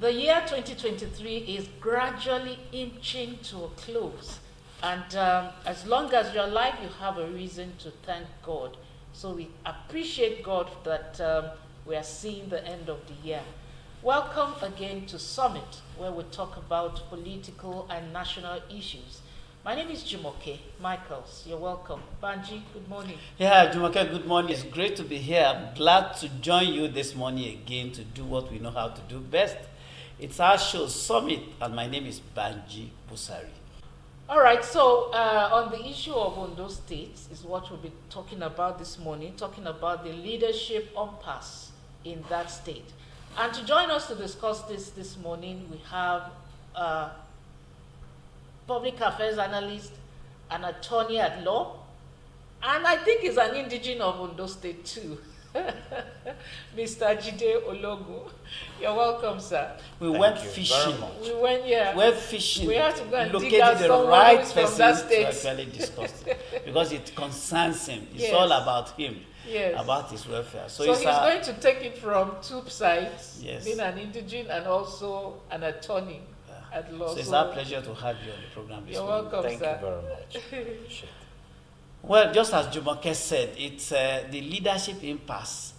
The year 2023 is gradually inching to a close. And as long as you're alive, you have a reason to thank God. So we appreciate God that we are seeing the end of the year. Welcome again to Summit, where we talk about political and national issues. My name is Jumoke Michaels. You're welcome. Banji, good morning. Yeah, Jumoke, good morning. It's great to be here. I'm glad to join you this morning again to do what we know how to do best. It's our show, Summit, and my name is Banji Busari. All right, so on the issue of Ondo State is what we'll be talking about this morning, talking about the leadership impasse in that state. And to join us to discuss this morning, we have public affairs analyst, an attorney at law, and I think he's an indigene of Ondo State too. Mr. Jide Ologu. You're welcome, sir. We went fishing. We went, yeah. We went fishing. We had to go and dig located out the right person from that to state. actually discuss it because it concerns him. It's Yes. all about him, Yes. about his welfare. So he's going to take it from two sides, Yes. being an indigene and also an attorney at law. So it's our pleasure to have you on the program this You're morning. welcome, Thank sir. you very much. Well, just as Jumoke said, it's the leadership impasse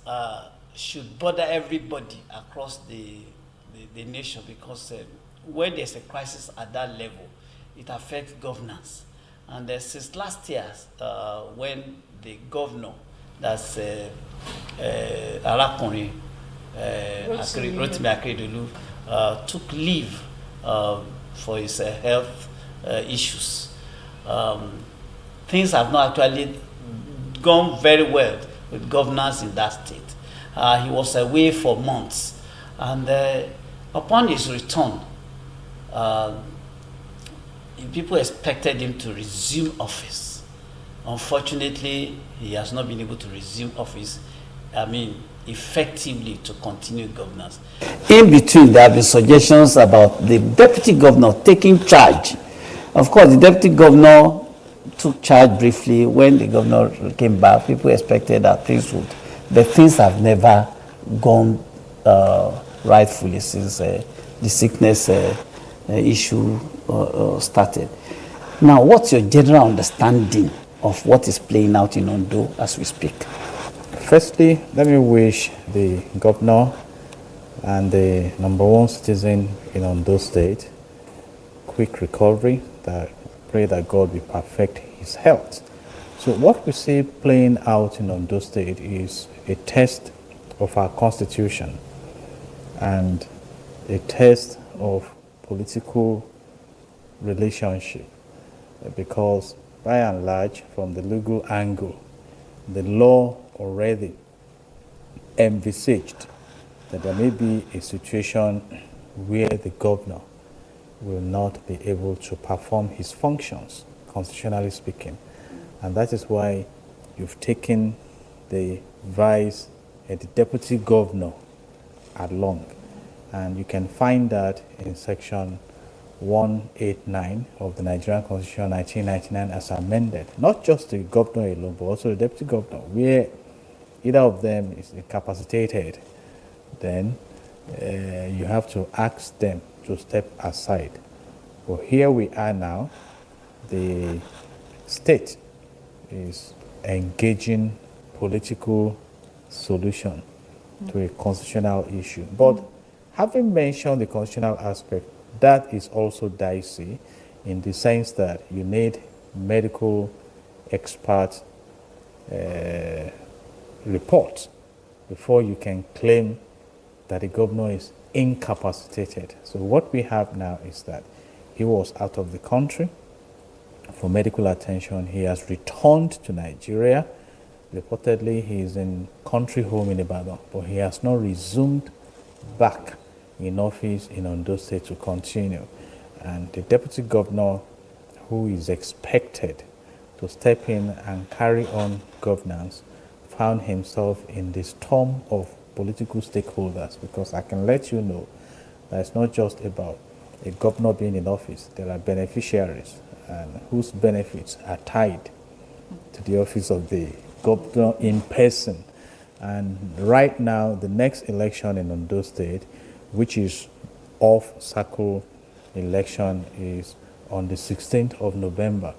should bother everybody across the nation because when there's a crisis at that level, it affects governance. And since last year, when the governor, that's Arakuni Rotimi Akeredolu, took leave for his health issues, things have not actually gone very well with governance in that state. He was away for months, and upon his return, people expected him to resume office. Unfortunately, he has not been able to resume office, effectively to continue governance. In between, there have been suggestions about the deputy governor taking charge. Of course, the deputy governor took charge briefly. When the governor came back, people expected that things would, but things have never gone rightfully since the sickness issue started. Now, what's your general understanding of what is playing out in Ondo as we speak? Firstly, let me wish the governor and the number one citizen in Ondo State quick recovery. That pray that God will perfect his health. So what we see playing out in Ondo State is a test of our constitution and a test of political relationship, because by and large, from the legal angle, the law already envisaged that there may be a situation where the governor will not be able to perform his functions, constitutionally speaking. And that is why you've taken the vice and the deputy governor along. And you can find that in section 189 of the Nigerian Constitution 1999 as amended. Not just the governor alone, but also the deputy governor, where either of them is incapacitated, then you have to ask them to step aside. But here we are now, the state is engaging political solution to a constitutional issue. But having mentioned the constitutional aspect, that is also dicey in the sense that you need medical expert report before you can claim that the governor is incapacitated. So what we have now is that he was out of the country for medical attention. He has returned to Nigeria. Reportedly, he is in country home in Ibadan, but he has not resumed back in office in Ondo State to continue. And the deputy governor, who is expected to step in and carry on governance, found himself in the storm of political stakeholders, because I can let you know that it's not just about a governor being in office. There are beneficiaries and whose benefits are tied to the office of the governor in person. And right now, the next election in Ondo State, which is off-cycle election is on the 16th of November,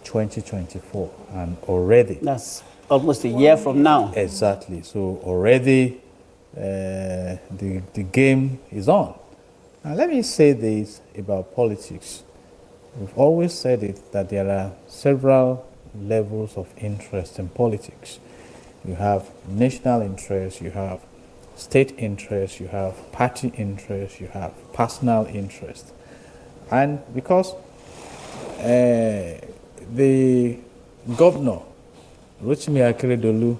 2024, and already... That's almost a year from now. Exactly. So already the game is on. Now let me say this about politics. We've always said it, that there are several levels of interest in politics. You have national interest, you have state interest, you have party interest, you have personal interest. And because the governor, Rotimi Akeredolu,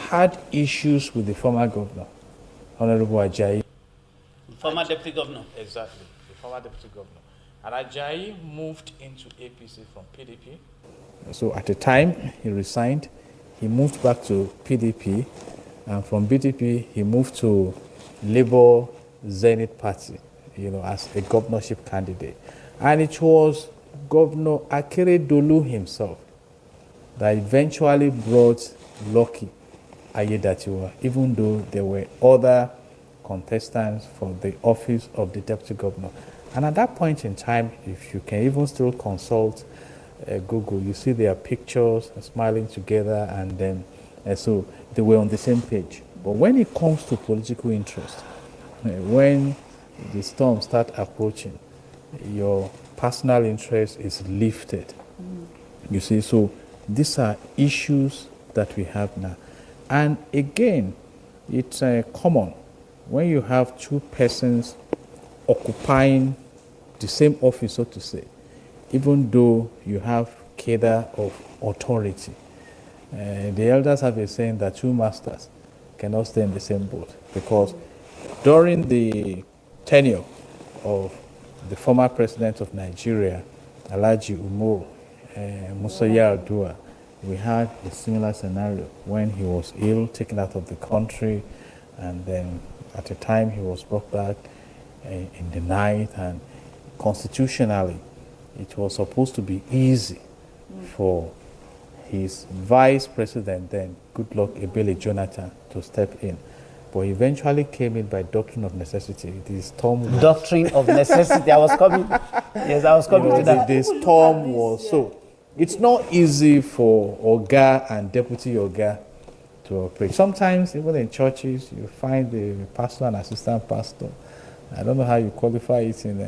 had issues with the former governor, Honorable Ajayi. Former deputy governor. Exactly, the former deputy governor. And Ajayi moved into APC from PDP. So at the time he resigned, he moved back to PDP, and from PDP he moved to Labour Zenith Party, as a governorship candidate. And it was Governor Akeredolu himself that eventually brought Lucky Ayedatiwa, even though there were other contestants for the office of the deputy governor. And at that point in time, if you can even still consult Google, you see their pictures smiling together, and then so they were on the same page. But when it comes to political interest, when the storms start approaching, your personal interest is lifted. You see, so these are issues that we have now. And again, it's common when you have two persons occupying the same office, so to say, even though you have cadre of authority. The elders have a saying that two masters cannot stay in the same boat, because during the tenure of the former president of Nigeria, Alhaji Umaru Musa Yar'Adua, we had a similar scenario when he was ill, taken out of the country, and then at a time he was brought back in the night, and constitutionally it was supposed to be easy for his vice president then, Goodluck Ebele Jonathan, to step in. But he eventually came in by doctrine of necessity. The storm was... Doctrine of necessity. I was coming. Yes, I was coming to that. The storm was so. It's not easy for Oga and Deputy Oga to operate. Sometimes, even in churches, you find the pastor and assistant pastor. I don't know how you qualify it in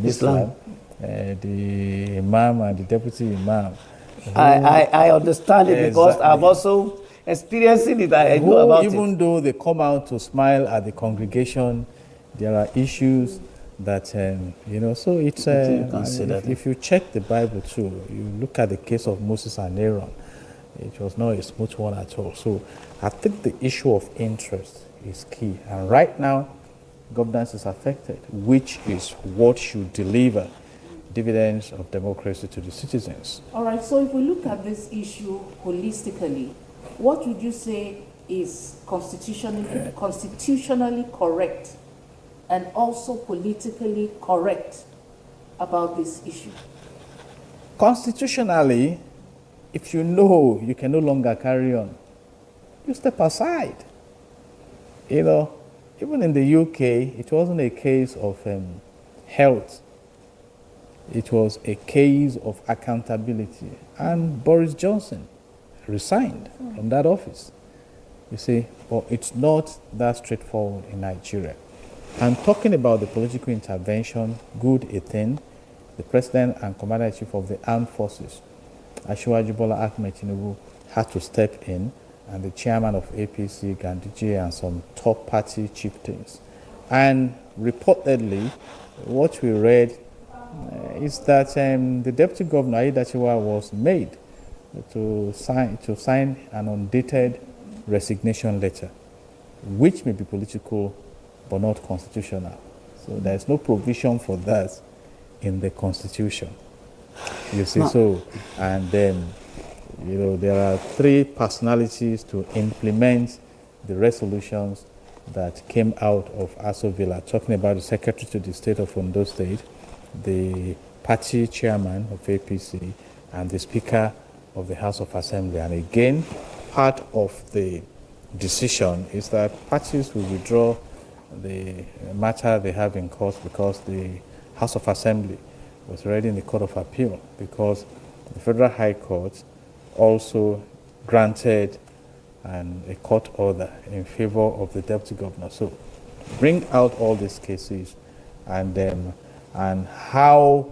Islam. The imam and the deputy imam. I understand it because Exactly. I'm also experiencing it. I know about even it. though they come out to smile at the congregation, there are issues that, so it's, if you check the Bible too, you look at the case of Moses and Aaron, it was not a smooth one at all. So I think the issue of interest is key. And right now, governance is affected, which is what should deliver dividends of democracy to the citizens. All right, so if we look at this issue holistically, what would you say is constitutionally correct and also politically correct about this issue? Constitutionally, if you know you can no longer carry on, you step aside. Even in the UK, it wasn't a case of health. It was a case of accountability. And Boris Johnson resigned from that office. You see, but it's not that straightforward in Nigeria. And talking about the political intervention, good a thing, the President and Commander-in-Chief of the Armed Forces, Asiwaju Bola Ahmed Tinubu, had to step in, and the chairman of APC, Ganduje, and some top party chieftains. And reportedly, what we read is that the deputy governor, Ayedatiwa, was made to sign an undated resignation letter, which may be political but not constitutional. So there's no provision for that in the Constitution. You see, so, and then, there are three personalities to implement the resolutions that came out of Aso Villa, talking about the Secretary to the State of Ondo State, the party chairman of APC, and the Speaker of the House of Assembly. And again, part of the decision is that parties will withdraw the matter they have in court because the House of Assembly was already in the Court of Appeal because the Federal High Court also granted a court order in favor of the deputy governor. So bring out all these cases and how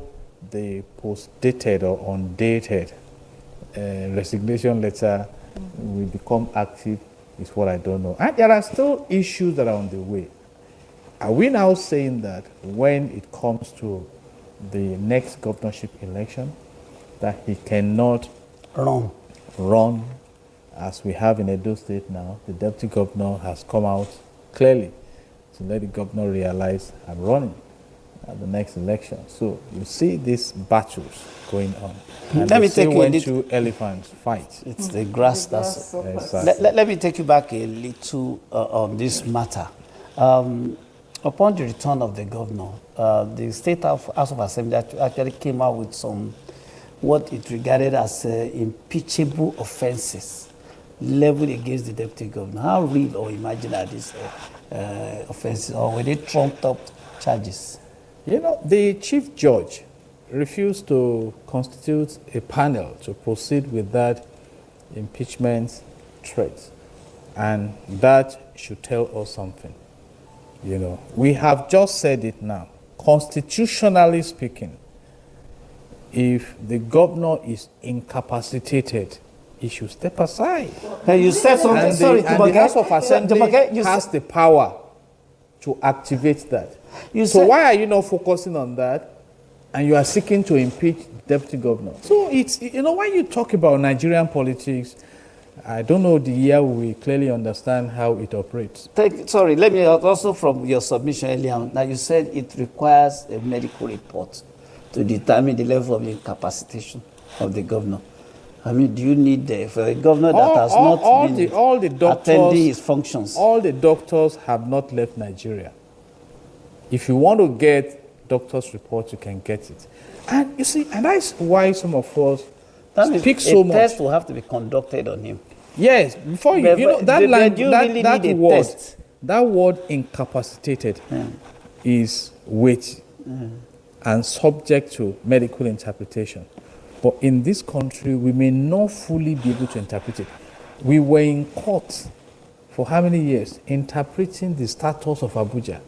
the post-dated or undated resignation letter will become active is what I don't know. And there are still issues that are on the way. Are we now saying that when it comes to the next governorship election, that he cannot run as we have in Edo State now? The deputy governor has come out clearly to let the governor realize I'm running at the next election. So you see these battles going on. And Let me say take you when a two elephants fight. It's the grass The that's. grasshopper. Exactly. Let me take you back a little on this matter. Upon the return of the governor, the State House of Assembly actually came out with some, what it regarded as impeachable offenses leveled against the deputy governor. How real or imagined are these offenses, or were they trumped up charges? You know, the chief judge refused to constitute a panel to proceed with that impeachment threat. And that should tell us something. You know, we have just said it now. Constitutionally speaking, if the governor is incapacitated, he should step aside. Now you said something. And Sorry, the House of Assembly you has the power to activate that. So why are you not focusing on that and you are seeking to impeach deputy governor? So it's, you know, when you talk about Nigerian politics, I don't know the year we clearly understand how it operates. Sorry, let me also, from your submission earlier, now you said it requires a medical report to determine the level of incapacitation of the governor. I mean, do you need for a governor that has not been attending his functions? All the doctors have not left Nigeria. If you want to get doctor's report, you can get it. And you see, and that's why some of us speak so much. A test will have to be conducted on him. Yes, before you know that line, test? That word incapacitated is weight and subject to medical interpretation. But in this country, we may not fully be able to interpret it. We were in court for how many years interpreting the status of Abuja.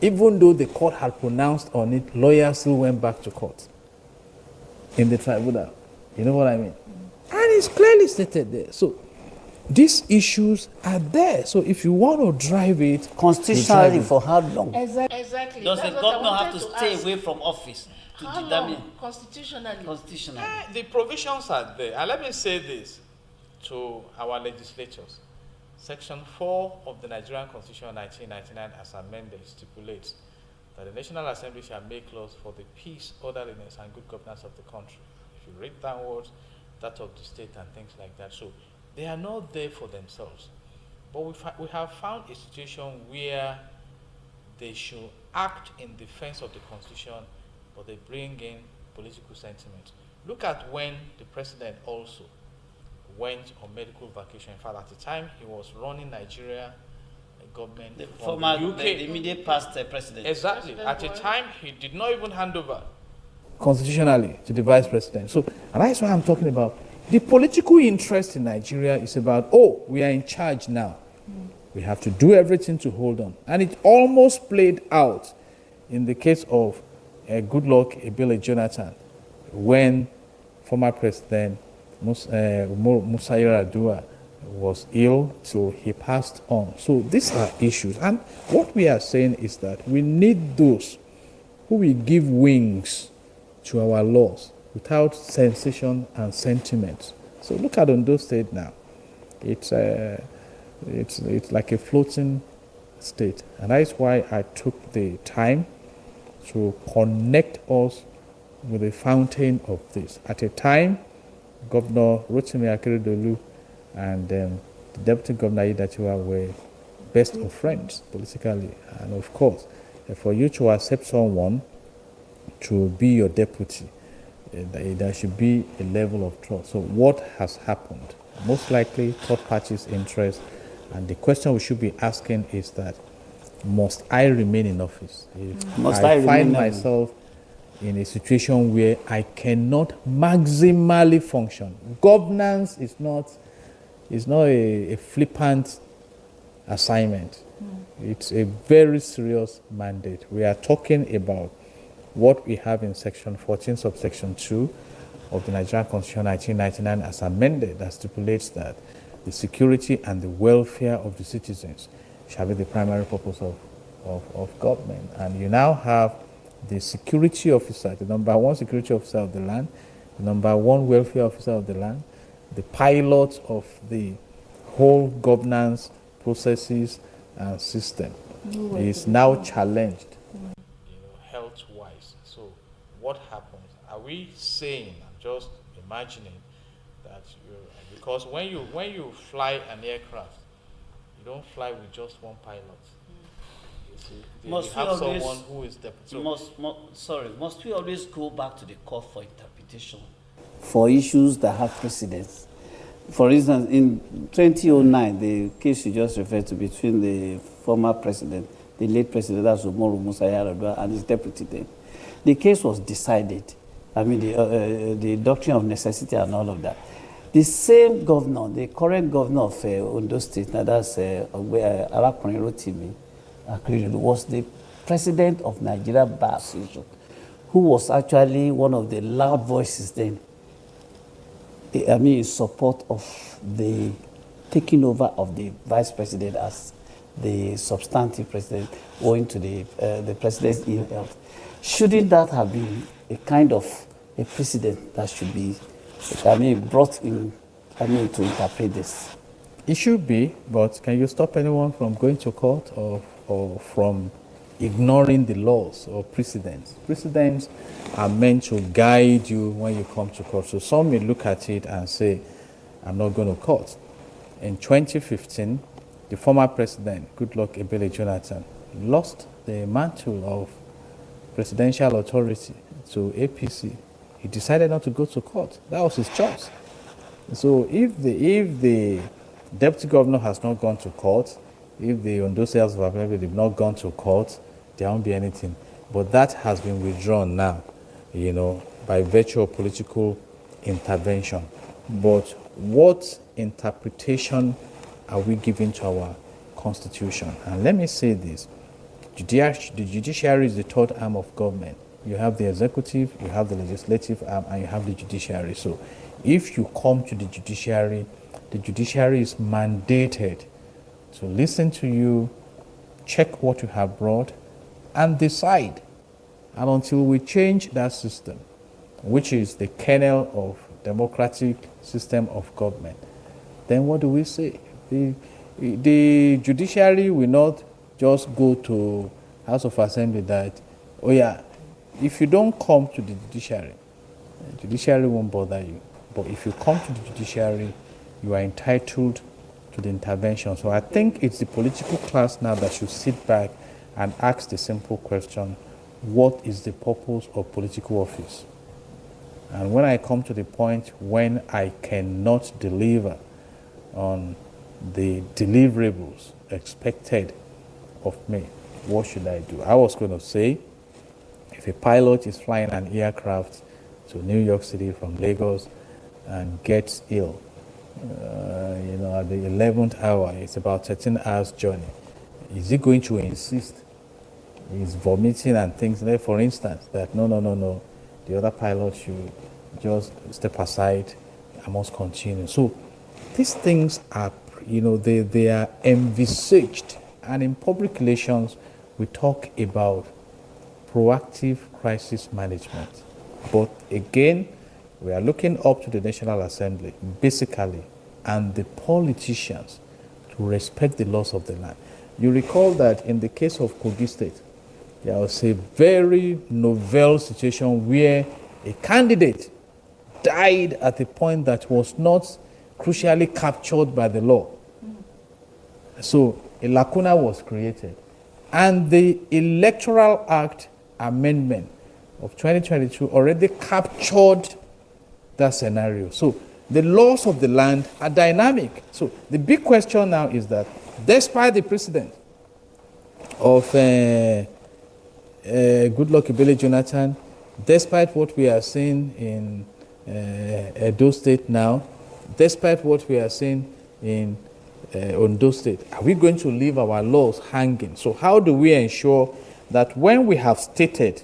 Even though the court had pronounced on it, lawyers still went back to court in the tribunal. You know what I mean? And it's clearly stated there. So these issues are there. So if you want to drive it constitutionally, for how long? Exactly. Does That's the what I governor have wanted to to stay ask. away from office to How determine long constitutionally? constitutionally? The provisions are there. And let me say this to our legislators. Section 4 of the Nigerian Constitution of 1999 as amended stipulates that the National Assembly shall make laws for the peace, orderliness, and good governance of the country. If you read downwards, that of the state and things like that. So they are not there for themselves. But we have found a situation where they should act in defense of the Constitution, but they bring in political sentiment. Look at when the president also went on medical vacation. In fact, at the time he was running Nigeria government The from former, the UK. the immediate past president. Exactly. At a time he did not even hand over. constitutionally to the vice president. So, and that's why I'm talking about the political interest in Nigeria is about, oh, we are in charge now. We have to do everything to hold on. And it almost played out in the case of Goodluck Ebele Jonathan when former president Musa Yar'Adua was ill, so he passed on. So these are issues. And what we are saying is that we need those who will give wings to our laws without sensation and sentiment. So look at Ondo State now. It's like a floating state. And that's why I took the time to connect us with the fountain of this. At a time, Governor Rotimi Akeredolu and the Deputy Governor Aiyedatiwa were best of friends politically. And of course, for you to accept someone to be your deputy, there should be a level of trust. So what has happened? Most likely, third parties' interest And the question we should be asking is that, must I remain in office? If Must I I find remain in- myself in a situation where I cannot maximally function. Governance is not a flippant assignment. It's a very serious mandate. We are talking about what we have in section 14 subsection 2 of the Nigerian Constitution 1999 as amended, that stipulates that the security and the welfare of the citizens shall be the primary purpose of government. And you now have the security officer, the number one security officer of the land, the number one welfare officer of the land, the pilot of the whole governance processes and system is now challenged. Health-wise. So what happens? Are we saying, I'm just imagining that because when you fly an aircraft, you don't fly with just one pilot. You see, you Must we have always- someone who is the Must we always go back to the court for interpretation for issues that have precedence? For instance, in 2009, the case you just referred to between the former president, the late president, that's Umaru Musa Yar'Adua, and his deputy then, the case was decided. I mean, the doctrine of necessity and all of that. The same governor, the current governor of Ondo State, now that's Arakunrin Rotimi Akeredolu, was the president of Nigeria Bar Association, who was actually one of the loud voices then, I mean, in support of the taking over of the vice president as the substantive president, owing to the president's ill health. Shouldn't that have been a kind of a precedent that should be, I mean, brought in, I mean, to interpret this? It should be, but can you stop anyone from going to court or from ignoring the laws or precedents? Precedents are meant to guide you when you come to court. So some may look at it and say, I'm not going to court. In 2015, the former president, Goodluck Ebele Jonathan, lost the mantle of presidential authority to APC. He decided not to go to court. That was his choice. So if the deputy governor has not gone to court, if the Ondo Sales of Assembly have not gone to court, there won't be anything. But that has been withdrawn now, by virtue of political intervention. But what interpretation are we giving to our Constitution? And let me say this. The judiciary is the third arm of government. You have the executive, you have the legislative arm, and you have the judiciary. So if you come to the judiciary is mandated to listen to you, check what you have brought, and decide. And until we change that system, which is the kernel of democratic system of government, then what do we say? The judiciary will not just go to House of Assembly that, oh yeah, if you don't come to the judiciary won't bother you. But if you come to the judiciary, you are entitled to the intervention. So I think it's the political class now that should sit back and ask the simple question, what is the purpose of political office? And when I come to the point when I cannot deliver on the deliverables expected of me, what should I do? I was going to say, if a pilot is flying an aircraft to New York City from Lagos and gets ill, at the 11th hour, it's about 13 hours journey, is he going to insist? He's vomiting and things like, for instance, that no, the other pilot should just step aside, I must continue. So these things are, they are envisaged, and in public relations, we talk about proactive crisis management. But again, we are looking up to the National Assembly, basically, and the politicians to respect the laws of the land. You recall that in the case of Kogi State, there was a very novel situation where a candidate died at a point that was not crucially captured by the law. So a lacuna was created. And the Electoral Act Amendment of 2022 already captured that scenario. So The laws of the land are dynamic. So the big question now is that despite the precedent of Goodluck Ebele Jonathan, despite what we are seeing in Edo State now, despite what we are seeing in Ondo State, are we going to leave our laws hanging? So how do we ensure that when we have stated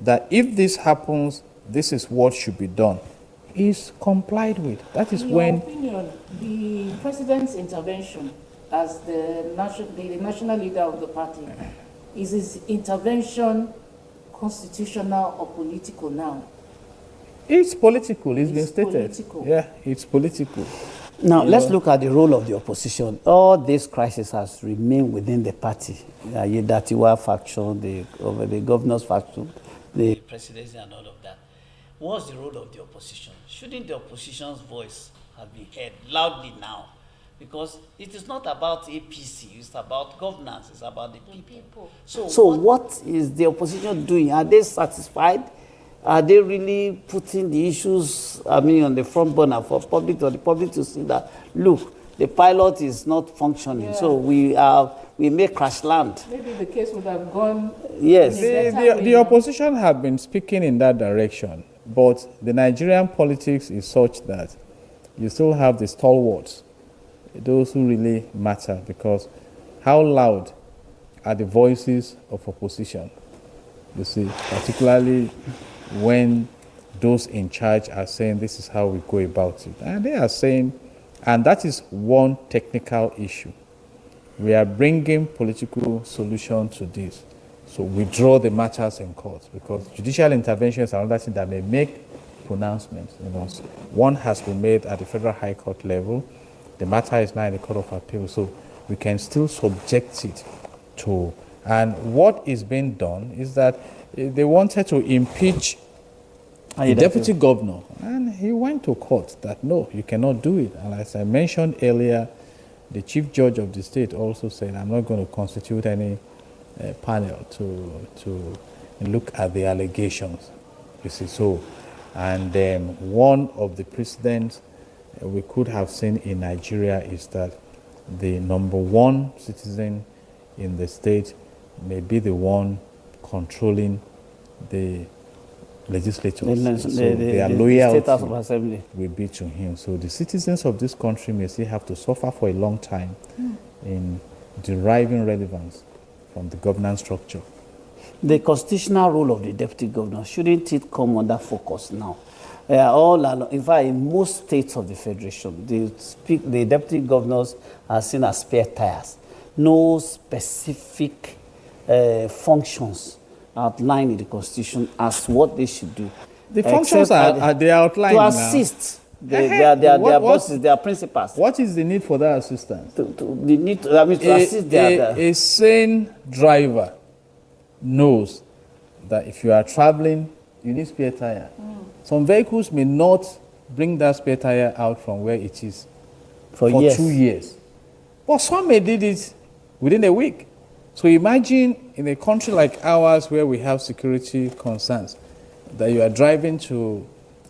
that if this happens, this is what should be done, is complied with? That is In when... your opinion, the president's intervention as the national leader of the party, is his intervention constitutional or political now? It's political, it's been stated. Political. Yeah, it's political. Now, let's look at the role of the opposition. All this crisis has remained within the party. The Yedatiwa faction, the governor's faction, the presidency and all of that. What's the role of the opposition? Shouldn't the opposition's voice have been heard loudly now? Because it is not about APC, it's about governance, it's about the people. So what is the opposition doing? Are they satisfied? Are they really putting the issues, on the front burner for the public to see that, look, the pilot is not functioning, so we may crash land? Maybe the case would have gone... Yes. The opposition have been speaking in that direction, but the Nigerian politics is such that you still have the stalwarts, those who really matter, because how loud are the voices of opposition? You see, particularly when those in charge are saying this is how we go about it. And they are saying, and that is one technical issue. We are bringing political solution to this. So withdraw the matters in court, because judicial intervention is another thing that may make pronouncements. So one has been made at the Federal High Court level. The matter is now in the Court of Appeal, so we can still subject it to. And what is being done is that they wanted to impeach the deputy governor, and he went to court that no, you cannot do it. And as I mentioned earlier, the chief judge of the state also said, I'm not going to constitute any panel to look at the allegations. You see, so, and one of the precedents we could have seen in Nigeria is that the number one citizen in the state may be the one controlling the legislatures. Their loyalty will be to him. So the citizens of this country may still have to suffer for a long time in deriving relevance from the governance structure. The constitutional role of the deputy governor, shouldn't it come under focus now? In fact, in most states of the federation, the deputy governors are seen as spare tires. No specific functions outlined in the constitution as what they should do. The functions are they outlined to assist their bosses, their principals. What is the need for that assistance? To assist a sane driver knows that if you are traveling, you need spare tire. Some vehicles may not bring that spare tire out from where it is for 2 years. But some may did it within a week. So imagine in a country like ours where we have security concerns, that you are driving to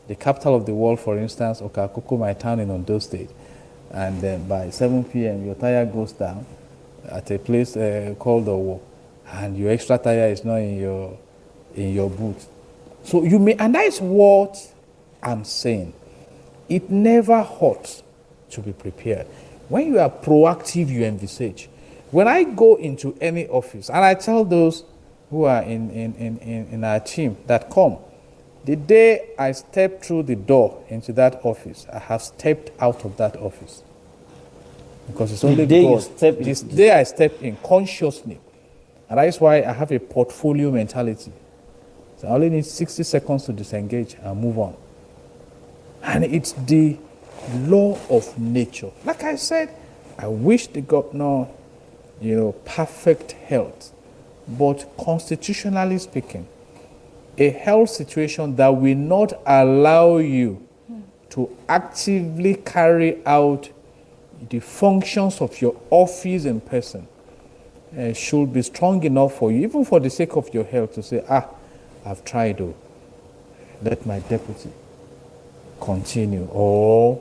the capital of the world, for instance, Okakoko, my town in Ondo State, and then by 7 p.m. your tire goes down at a place called Owo, and your extra tire is not in your boot. So you may, and that is what I'm saying. It never hurts to be prepared. When you are proactive, you envisage. When I go into any office, and I tell those who are in our team that come, the day I step through the door into that office, I have stepped out of that office. Because it's only this day I step in consciously. And that is why I have a portfolio mentality. So I only need 60 seconds to disengage and move on. And it's the law of nature. Like I said, I wish the governor, perfect health. But constitutionally speaking, a health situation that will not allow you to actively carry out the functions of your office in person should be strong enough for you, even for the sake of your health, to say, I've tried, let my deputy continue, or,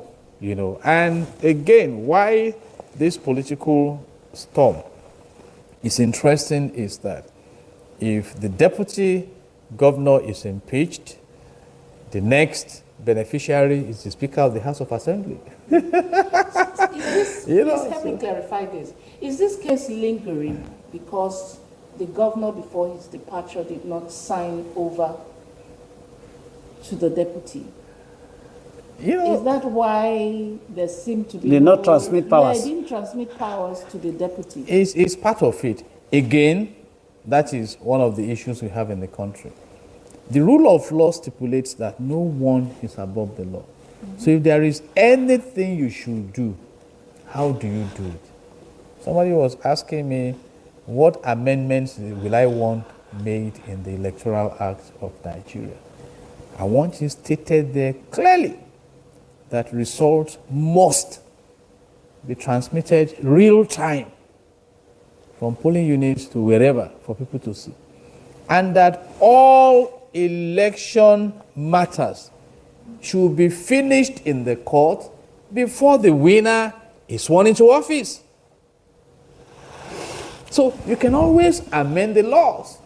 and again, why this political storm is interesting is that if the deputy governor is impeached, the next beneficiary is the Speaker of the House of Assembly. Please help me clarify this. Is this case lingering because the governor before his departure did not sign over to the deputy? Is that why there seemed to be They not transmit powers? Yeah, they didn't transmit powers to the deputy. It's part of it. Again, that is one of the issues we have in the country. The rule of law stipulates that no one is above the law. Mm-hmm. So if there is anything you should do, how do you do it? Somebody was asking me, what amendments will I want made in the Electoral Act of Nigeria? I want it stated there clearly that results must be transmitted real time from polling units to wherever for people to see. And that all election matters should be finished in the court before the winner is sworn into office. So you can always amend the laws.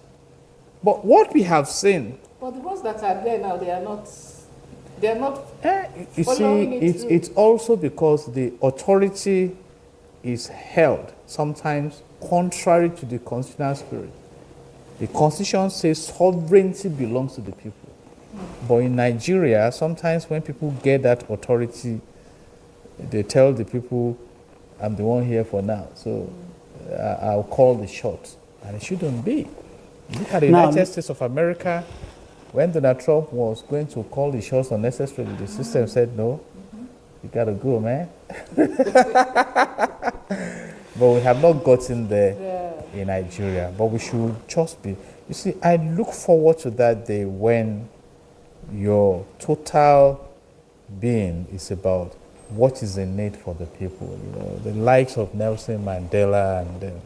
But what we have seen... But the ones that are there now, they are not you see, it's also because the authority is held sometimes contrary to the constitutional spirit. The Constitution says sovereignty belongs to the people. But in Nigeria, sometimes when people get that authority, they tell the people, I'm the one here for now, so I'll call the shots. And it shouldn't be. Look at the United States of America. When Donald Trump was going to call the shots unnecessarily, the system said, no, you gotta go, man. But we have not gotten there in Nigeria. But we should just be. You see, I look forward to that day when your total being is about what is in need for the people. The likes of Nelson Mandela and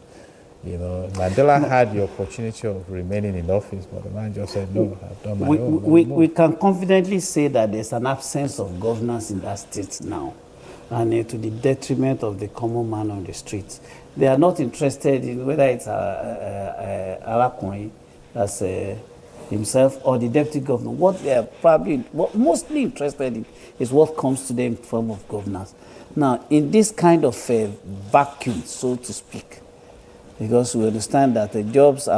Mandela had the opportunity of remaining in office, but the man just said, no, I've done my own. We can confidently say that there's an absence of governance in that state now, and to the detriment of the common man on the streets. They are not interested in whether it's Alakunrin, that's himself, or the deputy governor. What they are mostly interested in is what comes to them in form of governance. Now, in this kind of vacuum, so to speak, because we understand that the jobs,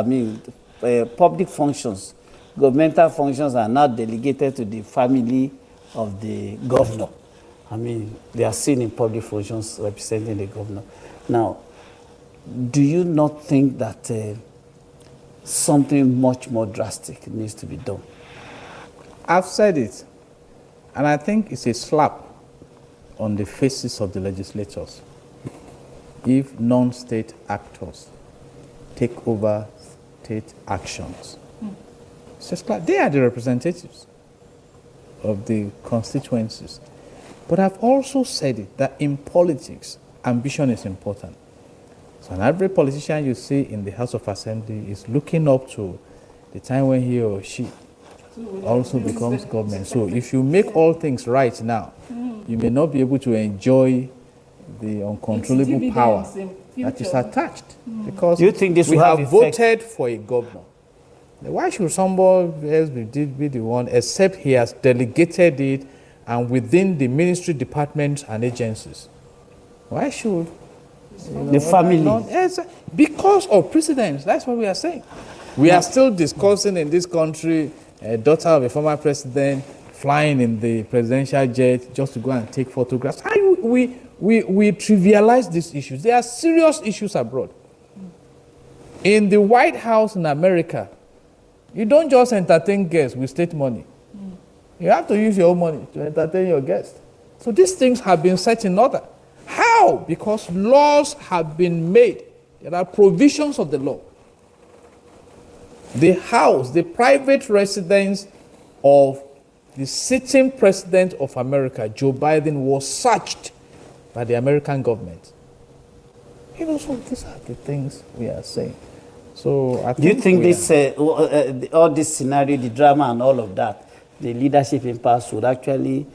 public functions, governmental functions are not delegated to the family of the governor. They are seen in public functions representing the governor. Now, do you not think that something much more drastic needs to be done? I've said it, and I think it's a slap on the faces of the legislators if non-state actors take over state actions. It's just like they are the representatives of the constituencies. But I've also said it, that in politics, ambition is important. So every politician you see in the House of Assembly is looking up to the time when he or she also becomes government. So if you make all things right now, you may not be able to enjoy the uncontrollable power that is attached. Because do you think this we will have have voted for a governor. Why should somebody else be the one, except he has delegated it and within the ministry departments and agencies? Why should the family? Because of precedents. That's what we are saying. We are still discussing in this country a daughter of a former president flying in the presidential jet just to go and take photographs. We trivialize these issues. There are serious issues abroad. In the White House in America, you don't just entertain guests with state money. You have to use your own money to entertain your guests. So these things have been set in order. How? Because laws have been made. There are provisions of the law. The house, the private residence of the sitting president of America, Joe Biden, was searched by the American government. So these are the things we are saying. So I think do you think this, all this scenario, the drama and all of that, the leadership impasse would actually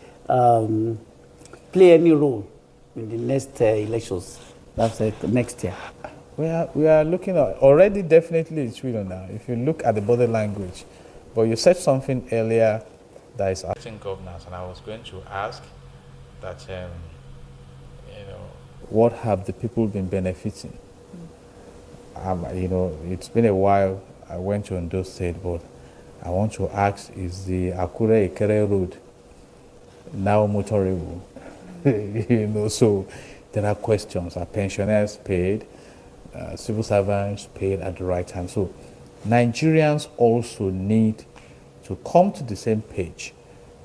play any role in the next elections? That's next year. We are looking at already definitely it's real now. If you look at the body language, but you said something earlier that is Acting governance, and I was going to ask that what have the people been benefiting? It's been a while. I went to Ondo State, but I want to ask: is the Akure Ikere Road now motorable? So there are questions. Are pensioners paid? Civil servants paid at the right time? So Nigerians also need to come to the same page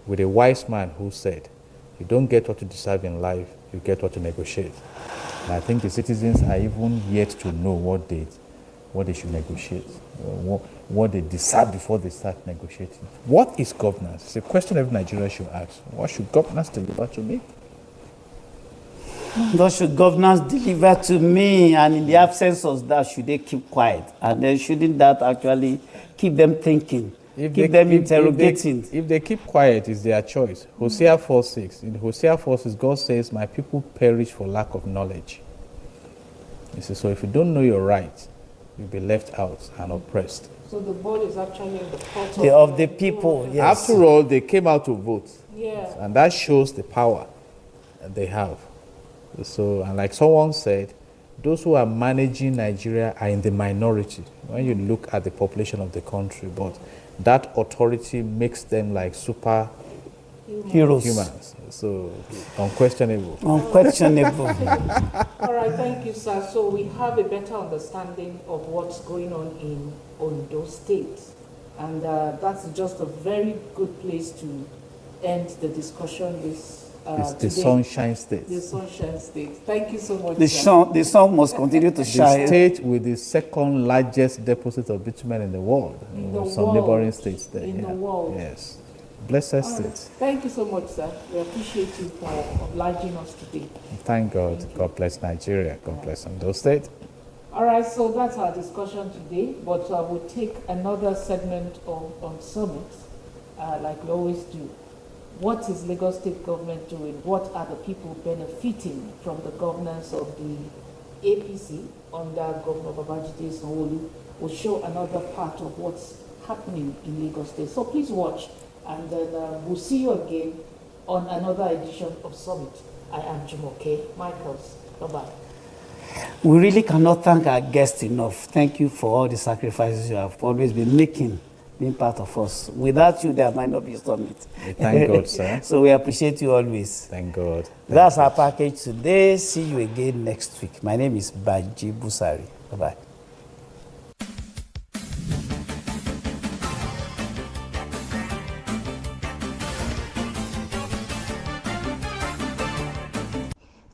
with a wise man who said, you don't get what you deserve in life, you get what you negotiate. And I think the citizens are even yet to know what they should negotiate, what they deserve before they start negotiating. What is governance? It's a question every Nigerian should ask. What should governance deliver to me? What should governance deliver to me? And in the absence of that, should they keep quiet? And then shouldn't that actually keep them thinking? Keep them interrogating. If they keep quiet, it's their choice. Hosea 4:6. In Hosea 4:6, God says, my people perish for lack of knowledge. He says, so if you don't know your rights, you'll be left out and oppressed. So the ball is actually in the court of the people, yes. After all, they came out to vote. Yeah. And that shows the power that they have. So, and like someone said, those who are managing Nigeria are in the minority when you look at the population of the country, but that authority makes them like super Heroes. humans. So unquestionable. Unquestionable. All right, thank you, sir. So we have a better understanding of what's going on in Ondo State. And that's just a very good place to end the discussion It's the today. Sunshine State. The Sunshine State. Thank you so much, The sun must continue to The shine. state with the second largest deposit of bitumen in the world. In the Some world. neighboring states there. In yeah. the world. Yes. Blessed All right. state. Thank you so much, sir. We appreciate you for obliging us today. Thank God. God bless Nigeria. God bless Ondo State. All right, so that's our discussion today, but we'll take another segment on Summit, like we always do. What is Lagos State government doing? What are the people benefiting from the governance of the APC under Governor Babajide Sanwo-Olu? We'll show another part of what's happening in Lagos State. So please watch, and then we'll see you again on another edition of Summit. I am Jumoke Michaels. Bye-bye. We really cannot thank our guests enough. Thank you for all the sacrifices you have always been making, being part of us. Without you, there might not be Summit. Thank God, sir. So we appreciate you always. Thank God. That's our package today. See you again next week. My name is Baji Busari. Bye-bye.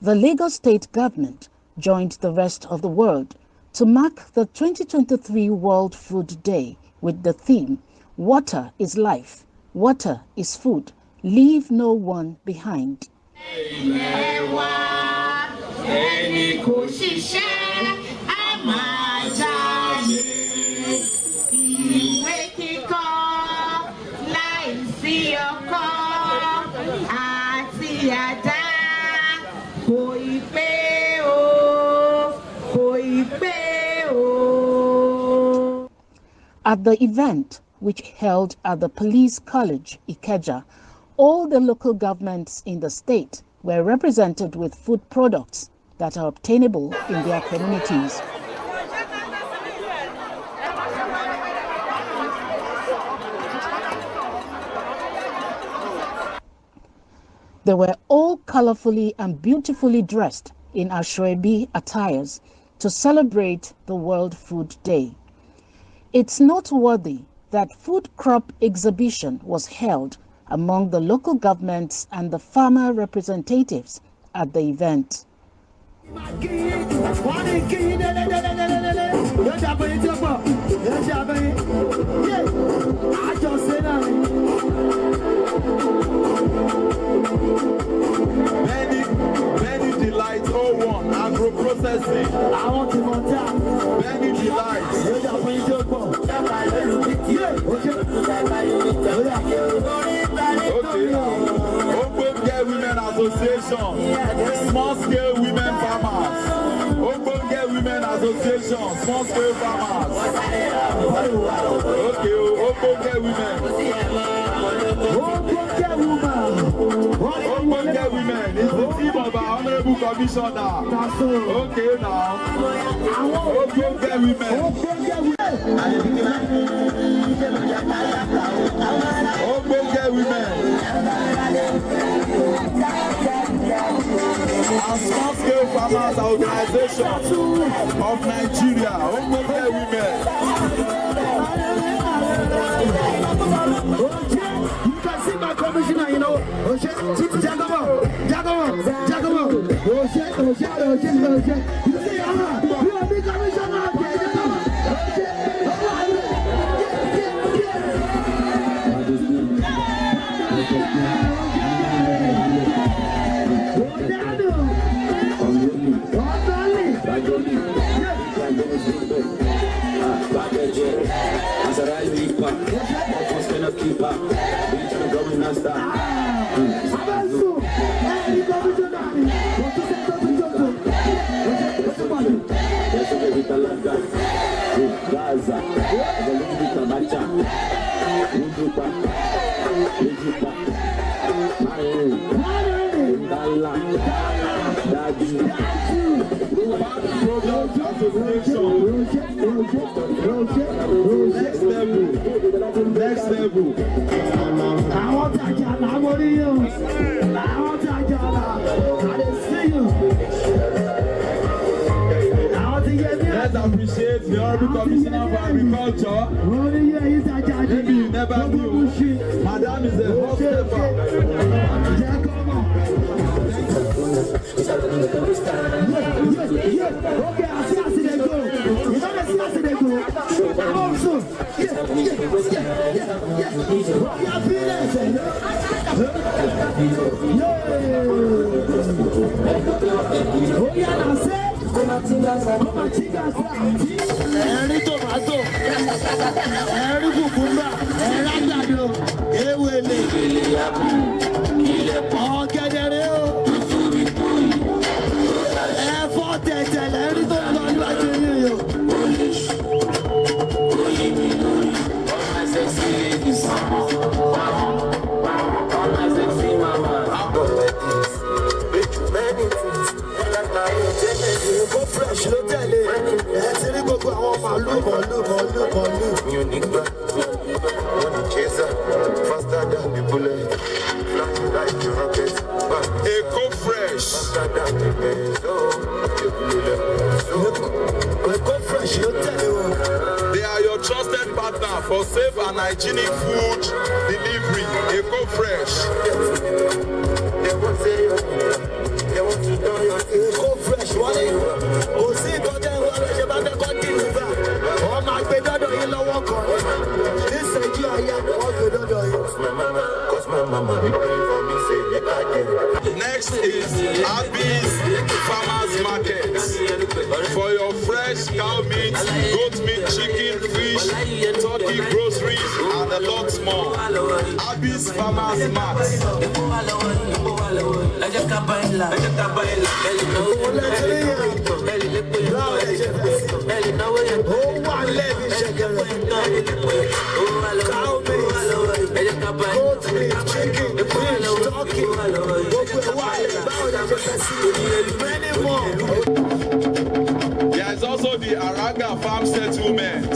The Lagos State government joined the rest of the world to mark the 2023 World Food Day with the theme, Water is Life, Water is Food, Leave No One Behind. At the event, which held at the Police College, Ikeja, all the local governments in the state were represented with food products that are obtainable in their communities. They were all colorfully and beautifully dressed in Ashwebi attires to celebrate the World Food Day. It's noteworthy that food crop exhibition was held among the local governments and the farmer representatives at the event. Many Delight 01 Agro Processing. I want to contact Many Delight. Okay. Association, Small Scale Women Farmers. Ogbonge Women Association, Small Scale Farmers. Okay, Ogbonge Women. Ogbonge Women is the team of our Honorable Commissioner. Okay, now. Ogbonge Women. Ogbonge Women. Our Small Scale Farmers Organization of Nigeria. Ogbonge Women. You can see my commissioner, you know. Jacobo. You see, you are the commissioner. Next level. I want to see you. Let's appreciate the Honorable Commissioner for Agriculture. Maybe you never knew. Madam is a hot stepper. Okay, I see they go. You know they see they go. Also, yeah. Ẹ̀rí tòmátò, ẹ̀rí kùkúmbà, ẹ̀rí àgbàdo, ewele, ọ̀gẹ̀dẹ̀ o, ẹ̀fọ́ tẹ̀tẹ̀ lẹ́rí tó lọ níwájú yín o. Go fresh ló tẹ̀lé, ẹ ti rí gbogbo àwọn màlúù. Mi ò ní gbà, wọ́n ní chaser, faster than the bullet, flying like the rocket, Eco Fresh. faster than the bird, Go fresh ló tẹ̀lé o. They are your trusted partner for safe and hygienic food delivery. Eco Fresh. They won't say your name, they want to know your name. Go fresh wọlé, kò sí ìkọjá ìwọ rẹ̀ ṣe bá fẹ́ kọ́ dìlìvà. Wọ́n máa gbé dọ́dọ̀ yín lọ́wọ́ kan. Níṣẹ́jú àyà ni wọ́n gbé dọ́dọ̀ yín. Cause my mama be praying for me, say make I get it. Next is Abby's Farmers Market. For your fresh cow meat, goat meat, chicken, fish, turkey, groceries, and a lot more. Abby's Farmers Market. There is also the Araga Farm Settlement.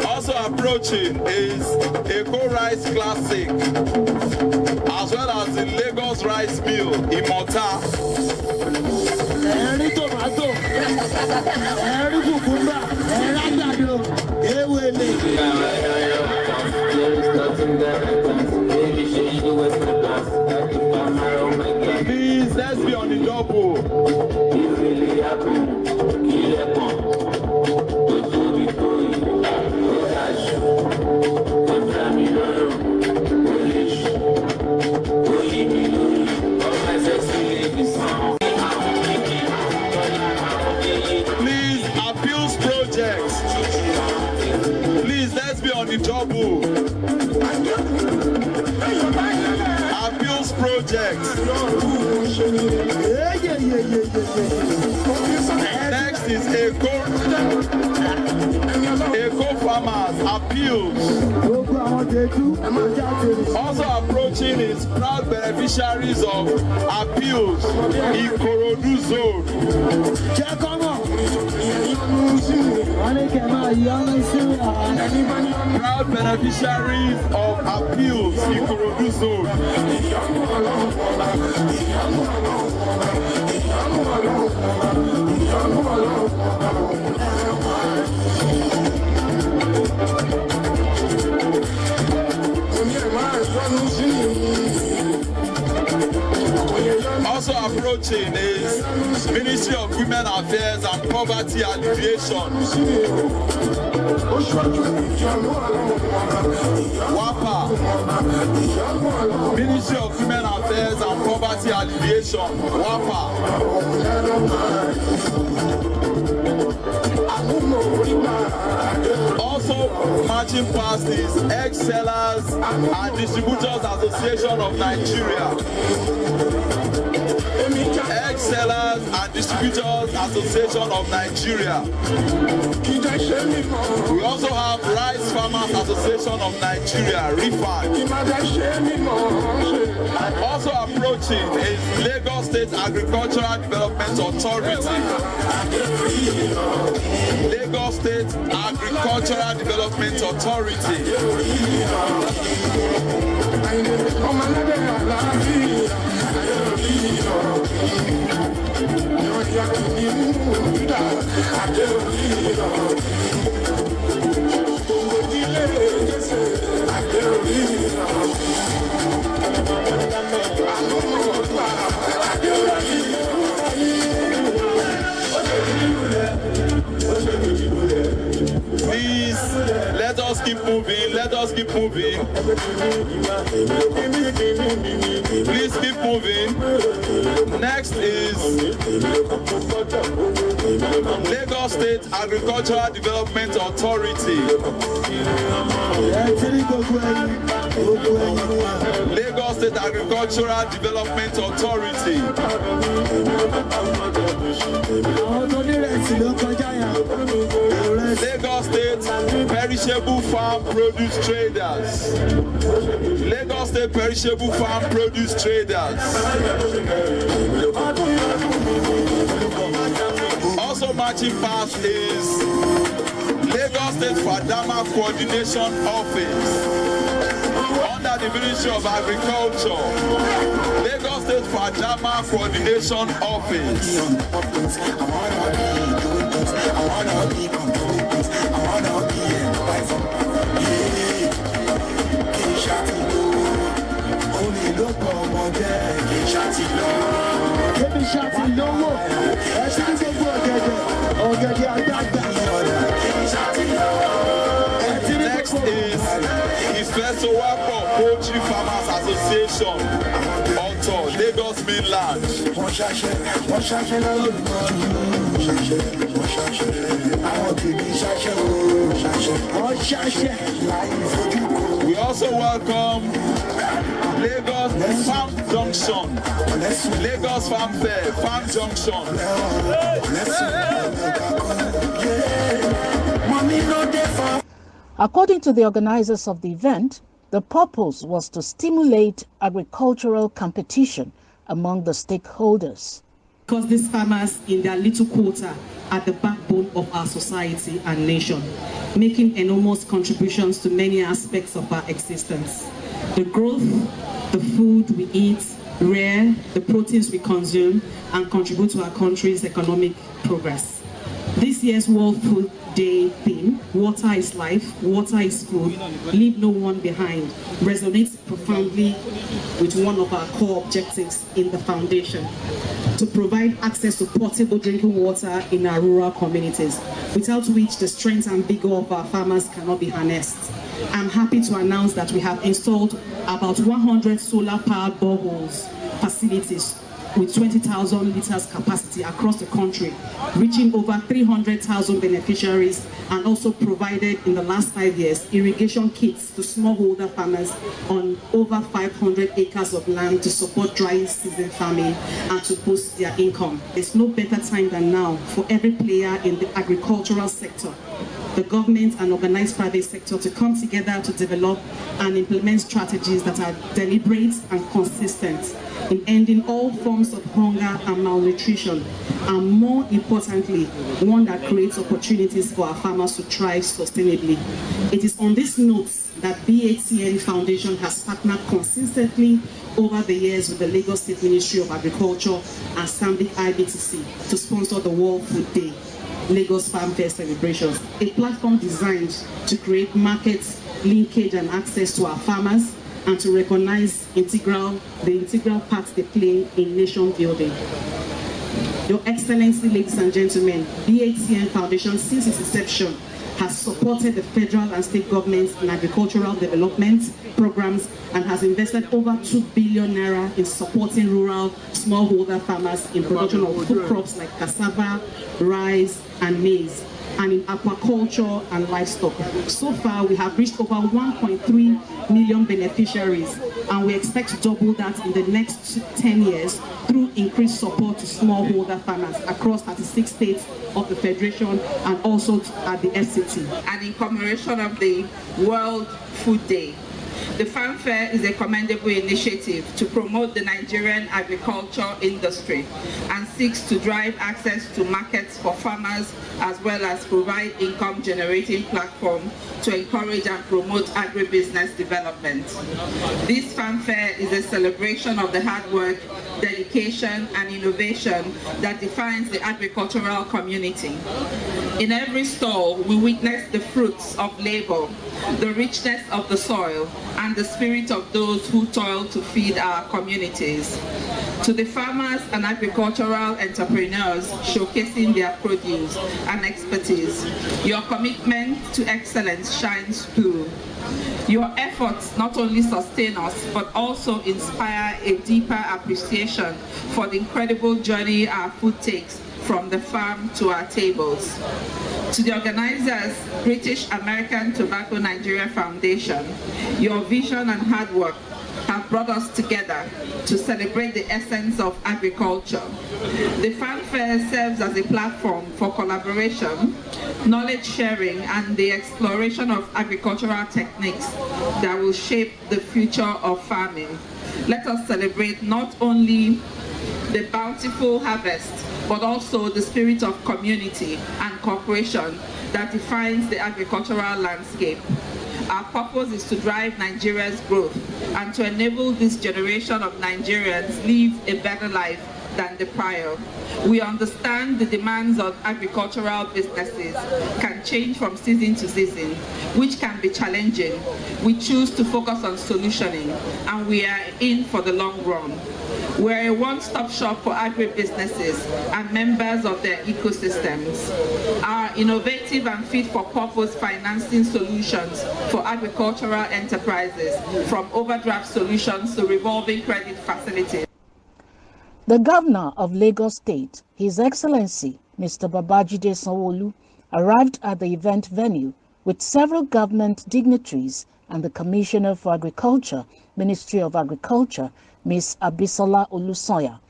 Also approaching is Eco Rice Classic, as well as the Lagos Rice Mill in Mota. Ẹ̀rí tòmátò, ẹ̀rí kùkúmbà, ẹ̀rí àgbàdo, ewele. Please, let's be on the double. Please, appeals projects. Please, let's be on the double. project. Next is Eco Farmers Appeals. Also approaching is proud beneficiaries of Appeals Ikorodu Zone. Proud beneficiaries of Appeals Ikorodu Zone. Also approaching is Ministry of Women Affairs and Poverty Alleviation. WAPA. Ministry of Women Affairs and Poverty Alleviation. WAPA. Also marching past is Egg Sellers and Distributors Association of Nigeria. Egg Sellers and Distributors Association of Nigeria. We also have Rice Farmers Association of Nigeria, RIFAN. Also approaching is Lagos State Agricultural Development Authority. Lagos State Agricultural Development Authority. Please, let us keep moving. Let us keep moving. Please keep moving. Next is Lagos State Agricultural Development Authority. Lagos State Agricultural Development Authority. Lagos State Perishable Farm Produce Traders. Lagos State Perishable Farm Produce Traders. Also marching past is Lagos State Fadama Coordination Office under the Ministry of Agriculture. Lagos State Fadama Coordination Office. Next is Ifesowapo Poultry Farmers Association, Auto, Lagos Mainland. We also welcome Lagos Farm Junction, Lagos Farm Fair, Farm Junction. According to the organizers of the event, the purpose was to stimulate agricultural competition among the stakeholders. Because these farmers in their little quota are the backbone of our society and nation, making enormous contributions to many aspects of our existence. The growth, the food we eat, rear, the proteins we consume, and contribute to our country's economic progress. This year's World Food Day theme, Water is Life, Water is Food, Leave No One Behind, resonates profoundly with one of our core objectives in the foundation, to provide access to portable drinking water in our rural communities, without which the strength and vigor of our farmers cannot be harnessed. I'm happy to announce that we have installed about 100 solar-powered boreholes facilities with 20,000 liters capacity across the country, reaching over 300,000 beneficiaries, and also provided in the last 5 years irrigation kits to smallholder farmers on over 500 acres of land to support dry season farming and to boost their income. There's no better time than now for every player in the agricultural sector, the government and organized private sector, to come together to develop and implement strategies that are deliberate and consistent in ending all forms of hunger and malnutrition, and more importantly, one that creates opportunities for our farmers to thrive sustainably. It is on this note that BATN Foundation has partnered consistently over the years with the Lagos State Ministry of Agriculture and Stanbic IBTC to sponsor the World Food Day, Lagos Farm Fair celebrations, a platform designed to create markets, linkage and access to our farmers, and to recognize the integral part they play in nation building. Your Excellency, ladies and gentlemen, BATN Foundation, since its inception, has supported the federal and state governments in agricultural development programs and has invested over 2 billion naira in supporting rural smallholder farmers in production of food crops like cassava, rice, and maize, and in aquaculture and livestock. So far, we have reached over 1.3 million beneficiaries, and we expect to double that in the next 10 years through increased support to smallholder farmers across 36 states of the Federation and also at the FCT. And in commemoration of the World Food Day, the Farm Fair is a commendable initiative to promote the Nigerian agriculture industry and seeks to drive access to markets for farmers, as well as provide income-generating platform to encourage and promote agribusiness development. This Farm Fair is a celebration of the hard work, dedication, and innovation that defines the agricultural community. In every stall, we witness the fruits of labor, the richness of the soil, and the spirit of those who toil to feed our communities. To the farmers and agricultural entrepreneurs showcasing their produce and expertise, your commitment to excellence shines through. Your efforts not only sustain us, but also inspire a deeper appreciation for the incredible journey our food takes from the farm to our tables. To the organizers, British American Tobacco Nigeria Foundation, your vision and hard work have brought us together to celebrate the essence of agriculture. The Farm Fair serves as a platform for collaboration, knowledge sharing, and the exploration of agricultural techniques that will shape the future of farming. Let us celebrate not only the bountiful harvest, but also the spirit of community and cooperation that defines the agricultural landscape. Our purpose is to drive Nigeria's growth and to enable this generation of Nigerians live a better life than the prior. We understand the demands of agricultural businesses can change from season to season, which can be challenging. We choose to focus on solutioning, and we are in for the long run. We're a one-stop shop for agribusinesses and members of their ecosystems. Our innovative and fit-for-purpose financing solutions for agricultural enterprises, from overdraft solutions to revolving credit facilities. The Governor of Lagos State, His Excellency Mr. Babajide Sanwo-Olu, arrived at the event venue with several government dignitaries and the Commissioner for Agriculture, Ministry of Agriculture, Ms. Abisola Olusoya.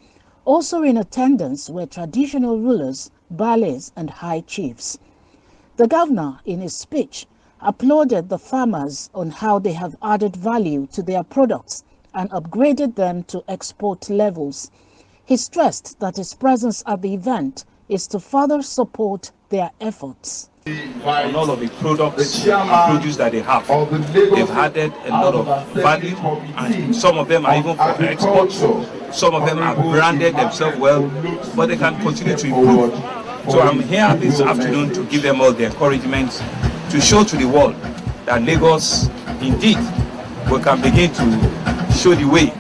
Also in attendance were traditional rulers, baales, and high chiefs. The Governor, in his speech, applauded the farmers on how they have added value to their products and upgraded them to export levels. He stressed that his presence at the event is to further support their efforts. On all of the products and produce that they have, they've added a lot of value, and some of them are even for export. Some of them have branded themselves well, but they can continue to improve. So I'm here this afternoon to give them all the encouragement to show to the world that Lagos, indeed, we can begin to show the way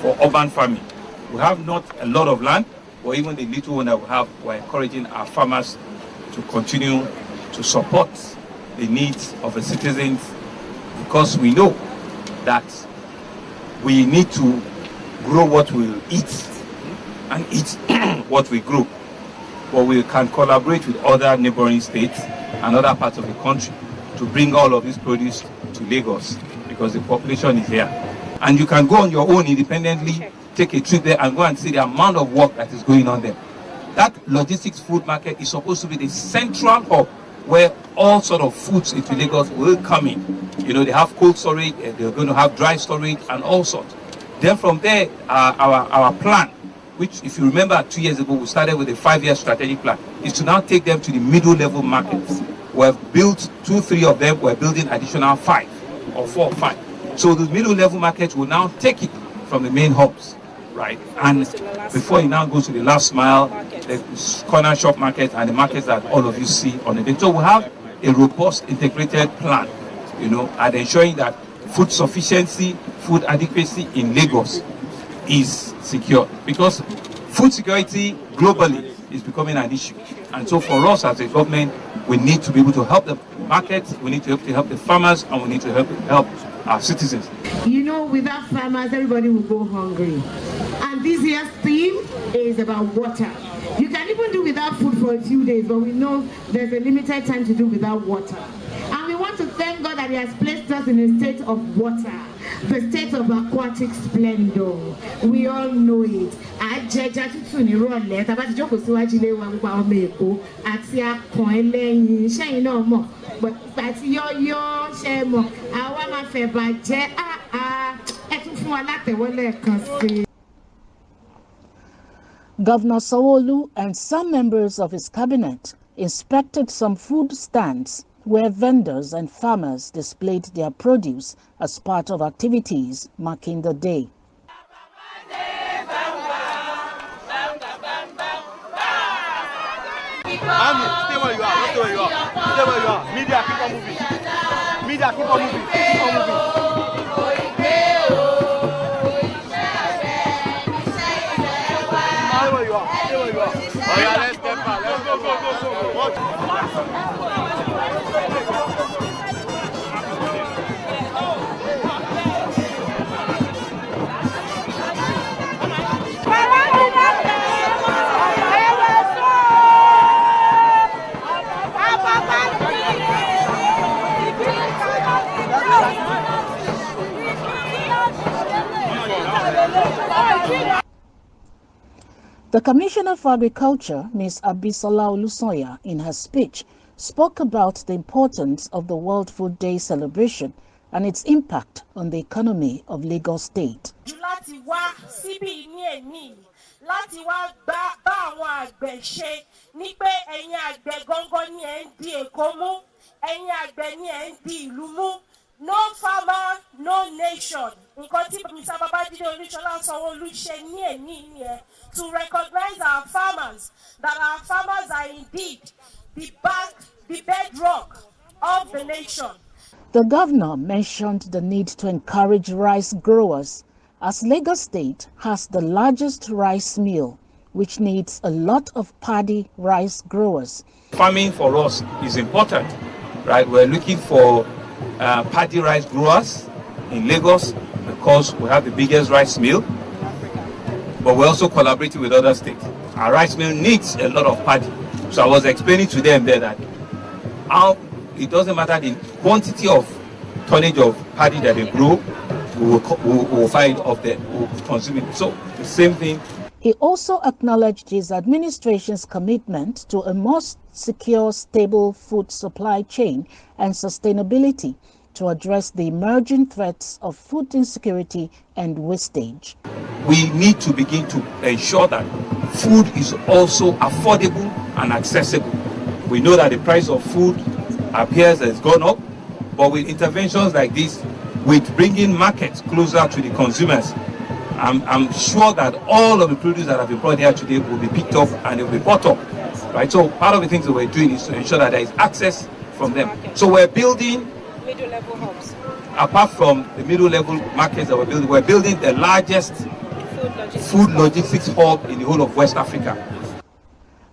for urban farming. We have not a lot of land, or even the little one that we have, we're encouraging our farmers to continue to support the needs of the citizens, because we know that we need to grow what we'll eat and eat what we grow. But we can collaborate with other neighboring states and other parts of the country to bring all of this produce to Lagos, because the population is here. And you can go on your own independently, take a trip there and go and see the amount of work that is going on there. That logistics food market is supposed to be the central hub where all sort of foods into Lagos will come in. You know, they have cold storage, they're going to have dry storage and all sorts. Then from there, our plan, which if you remember 2 years ago, we started with a 5-year strategic plan, is to now take them to the middle level markets. We have built 2, 3 of them, we're building additional 5 or 4 or 5. So the middle level markets will now take it from the main hubs, right? And before it now goes to the last mile, the corner shop market and the markets that all of you see on the day. So we have a robust integrated plan, you know, and ensuring that food sufficiency, food adequacy in Lagos is secure, because food security globally is becoming an issue. And so for us as a government, we need to be able to help the markets, we need to help the farmers, and we need to help our citizens. You know, without farmers, everybody will go hungry. And this year's theme is about water. You can even do without food for a few days, but we know there's a limited time to do without water. And we want to thank God that He has placed us in a state of water, the state of aquatic splendor. We all know it. Àjẹjà tútù ní ìrọ̀lẹ́, tá bá ti jókòó síwájú ilé wa gbogbo àwọn ọmọ Èkó àti akàn ẹlẹ́yin ṣẹ́yìn náà mọ̀. Àti yọ́yọ́ ṣe mọ̀, àwa máa fẹ́ bàjẹ́ ẹ tún fún wa látẹ̀wọ́lẹ̀ kan sí. Governor Sanwo-Olu and some members of his cabinet inspected some food stands where vendors and farmers displayed their produce as part of activities marking the day. Army, stay where you are, don't stay where you are. Stay where you are. Media, keep on moving. Media, keep on moving. Keep on moving. Stay where you are. Stay where you are. Oh yeah, let's step back. Let's go. Watch. The Commissioner for Agriculture, Ms. Abisola Olusoya, in her speech, spoke about the importance of the World Food Day celebration and its impact on the economy of Lagos State. Láti wá síbí ní èní, láti wá bá àwọn àgbẹ̀ ṣe ní pé ẹ̀yin àgbẹ̀ gangan ni ẹ̀ ń di Èkó mú, ẹ̀yin àgbẹ̀ ni ẹ̀ ń di ìlú mú. No farmer, no nation. Nǹkan tí Mr. Babajide Olúṣọlá Sanwó-Olú ṣe ní èní nìyẹn, to recognize our farmers, that our farmers are indeed the bedrock of the nation. The governor mentioned the need to encourage rice growers, as Lagos State has the largest rice mill, which needs a lot of paddy rice growers. Farming for us is important, right? We're looking for paddy rice growers in Lagos because we have the biggest rice mill, but we're also collaborating with other states. Our rice mill needs a lot of paddy. So I was explaining to them there that it doesn't matter the quantity of tonnage of paddy that they grow, we will find of them, we will consume it. So the same thing. He also acknowledged his administration's commitment to a more secure, stable food supply chain and sustainability to address the emerging threats of food insecurity and wastage. We need to begin to ensure that food is also affordable and accessible. We know that the price of food appears has gone up, but with interventions like this, with bringing markets closer to the consumers, I'm sure that all of the produce that have been brought here today will be picked up and it will be bought up, right? So part of the things that we're doing is to ensure that there is access from them. So we're building Middle-level hubs. Apart from the middle-level markets that we're building the largest food logistics hub in the whole of West Africa.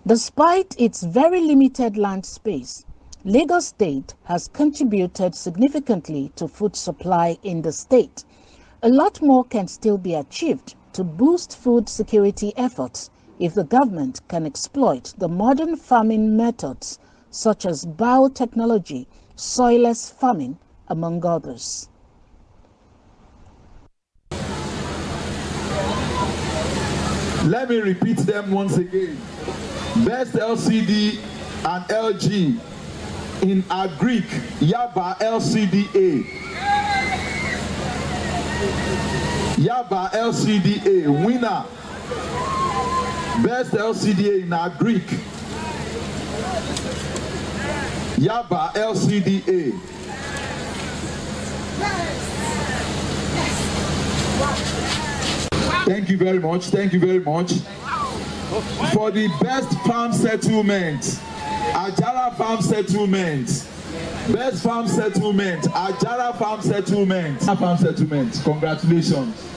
Despite its very limited land space, Lagos State has contributed significantly to food supply in the state. A lot more can still be achieved to boost food security efforts if the government can exploit the modern farming methods such as biotechnology, soilless farming, among others. Let me repeat them once again. Best LCD and LG in Agric, Yaba LCDA. Yaba LCDA, winner. Best LCDA in Agric, Yaba LCDA. Thank you very much. Thank you very much. For the best farm settlement, Ajara Farm Settlement. Best farm settlement, Ajara Farm Settlement. Farm settlement. Congratulations.